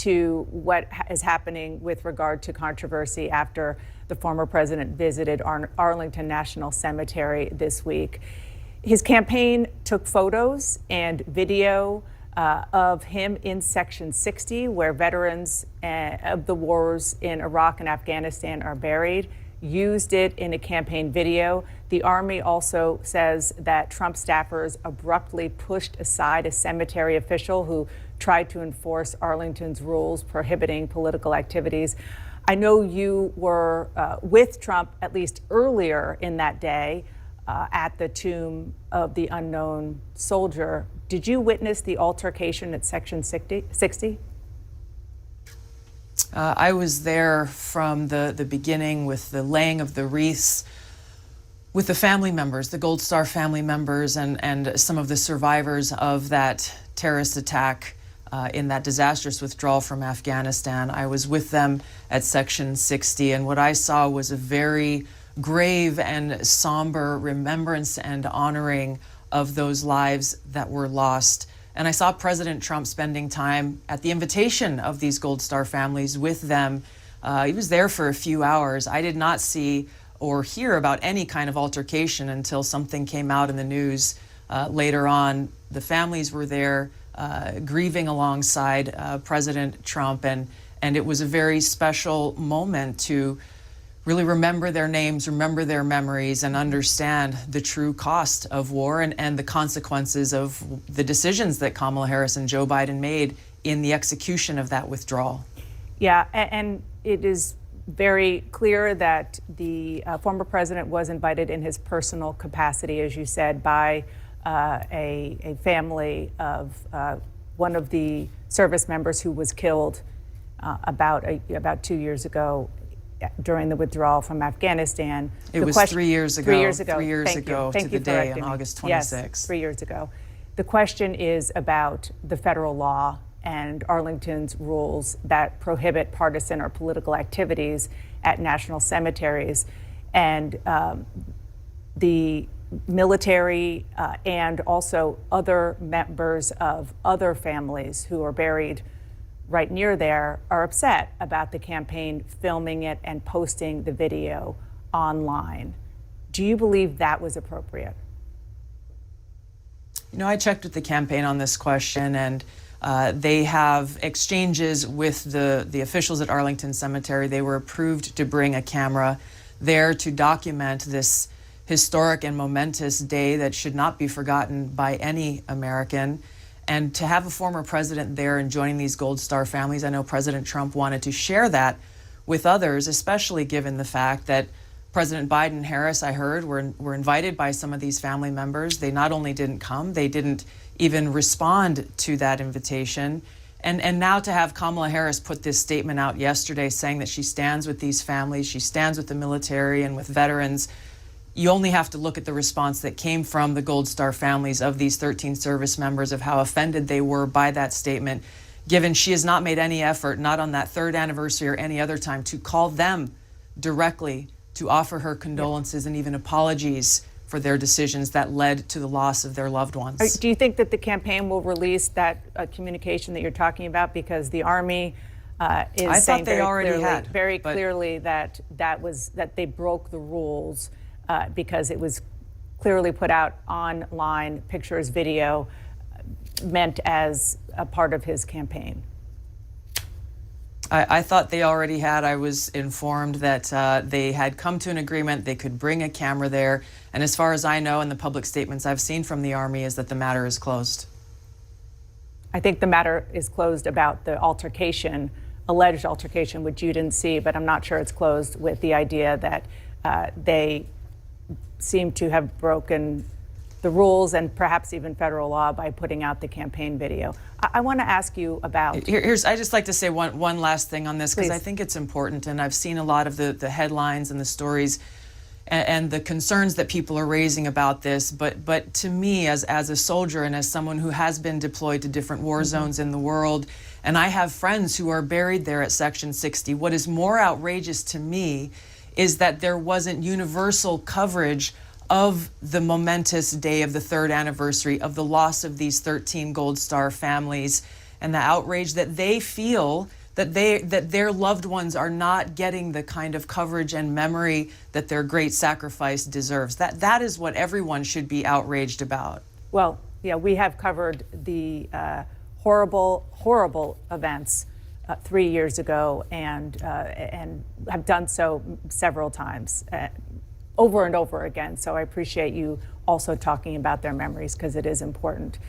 to what is happening with regard to controversy after the former president visited Arlington National Cemetery this week. His campaign took photos and video of him in Section 60, where veterans of the wars in Iraq and Afghanistan are buried, used it in a campaign video. The Army also says that Trump staffers abruptly pushed aside a cemetery official who tried to enforce Arlington's rules prohibiting political activities. I know you were with Trump at least earlier in that day at the tomb of the unknown soldier. Did you witness the altercation at Section 60? I was there from the beginning with the laying of the wreaths with the family members, the Gold Star family members, and some of the survivors of that terrorist attack in that disastrous withdrawal from Afghanistan. I was with them at Section 60, and what I saw was a very grave and somber remembrance and honoring of those lives that were lost. And I saw President Trump spending time at the invitation of these Gold Star families with them. He was there for a few hours. I did not see or hear about any kind of altercation until something came out in the news later on. The families were there grieving alongside President Trump, and it was a very special moment to really remember their names, remember their memories, and understand the true cost of war and the consequences of the decisions that Kamala Harris and Joe Biden made in the execution of that withdrawal. Yeah, and it is very clear that the former president was invited in his personal capacity, as you said, by a family of one of the service members who was killed about 2 years ago during the withdrawal from Afghanistan. It was 3 years ago. 3 years ago. 3 years ago to the day on August 26th. Yes, 3 years ago. The question is about the federal law and Arlington's rules that prohibit partisan or political activities at national cemeteries. And the military and also other members of other families who are buried right near there are upset about the campaign filming it and posting the video online. Do you believe that was appropriate? You know, I checked with the campaign on this question, and they have exchanges with the officials at Arlington Cemetery. They were approved to bring a camera there to document this historic and momentous day that should not be forgotten by any American. And to have a former president there and joining these Gold Star families, I know President Trump wanted to share that with others, especially given the fact that President Biden and Harris, I heard, were invited by some of these family members. They not only didn't come, they didn't even respond to that invitation. And now to have Kamala Harris put this statement out yesterday saying that she stands with these families, she stands with the military and with veterans. You only have to look at the response that came from the Gold Star families of these 13 service members, of how offended they were by that statement, given she has not made any effort, not on that third anniversary or any other time, to call them directly to offer her condolences and even apologies for their decisions that led to the loss of their loved ones. Do you think that the campaign will release that communication that you're talking about? Because the Army is saying very clearly that they broke the rules because it was clearly put out online, pictures, video, meant as a part of his campaign. I thought they already had. I was informed that they had come to an agreement. They could bring a camera there. And as far as I know, and the public statements I've seen from the Army, is that the matter is closed. I think the matter is closed about the altercation, alleged altercation, which you didn't see, but I'm not sure it's closed with the idea that they seem to have broken the rules and perhaps even federal law by putting out the campaign video. I want to ask you about... I just like to say one last thing on this, because Please. I think it's important, and I've seen a lot of the headlines and the stories and the concerns that people are raising about this, but to me, as a soldier and as someone who has been deployed to different war zones in the world, and I have friends who are buried there at Section 60, what is more outrageous to me is that there wasn't universal coverage of the momentous day of the third anniversary of the loss of these 13 Gold Star families. and the outrage that they feel that their loved ones are not getting the kind of coverage and memory that their great sacrifice deserves. That is what everyone should be outraged about. Well, yeah, we have covered the horrible, horrible events 3 years ago, and have done so several times, over and over again. So I appreciate you also talking about their memories, because it is important.